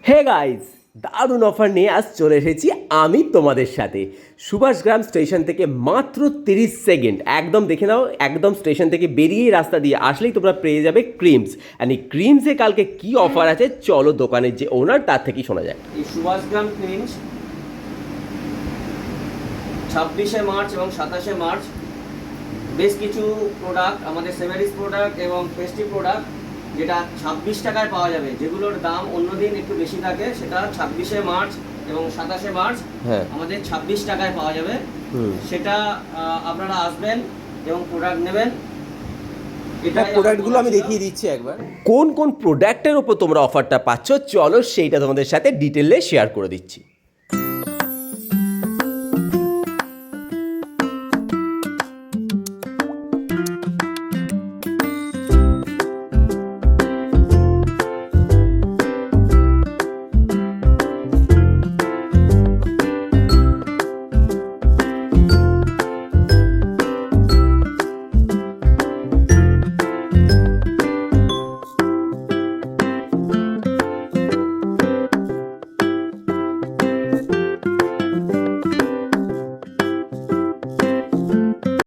Hey guys, দারুণ offer নিয়ে আজ চলে এসেছি আমি তোমাদের সাথে সুভাষগ্রাম স্টেশন থেকে মাত্র 30 সেকেন্ড একদম দেখে নাও। একদম স্টেশন থেকে বেরিয়েই রাস্তা দিয়ে আসলেই তোমরা পেয়ে যাবে ক্রিমস। আর এই ক্রিমসে কালকে কি অফার আছে চলো দোকানের যে ওনার তার থেকেই শোনা যায়। এই সুভাষগ্রাম ক্রিমস 26শে মার্চ এবং 27শে মার্চ বেশ কিছু প্রোডাক্ট, আমাদের সেভারিস প্রোডাক্ট এবং ফেস্টিভ প্রোডাক্ট যেটা 26 টাকায় পাওয়া যাবে, যেগুলোর দাম অন্যদিন একটু বেশি থাকে, সেটা 26শে মার্চ এবং 27শে মার্চ আমাদের 26 টাকায় পাওয়া যাবে। সেটা আপনারা আসবেন এবং প্রোডাক্ট নেবেন। এটা প্রোডাক্টগুলো আমি দেখিয়ে দিচ্ছি একবার, কোন কোন প্রোডাক্টের উপর তোমরা অফারটা পাচ্ছ চলো সেইটা তোমাদের সাথে ডিটেলে শেয়ার করে দিচ্ছি।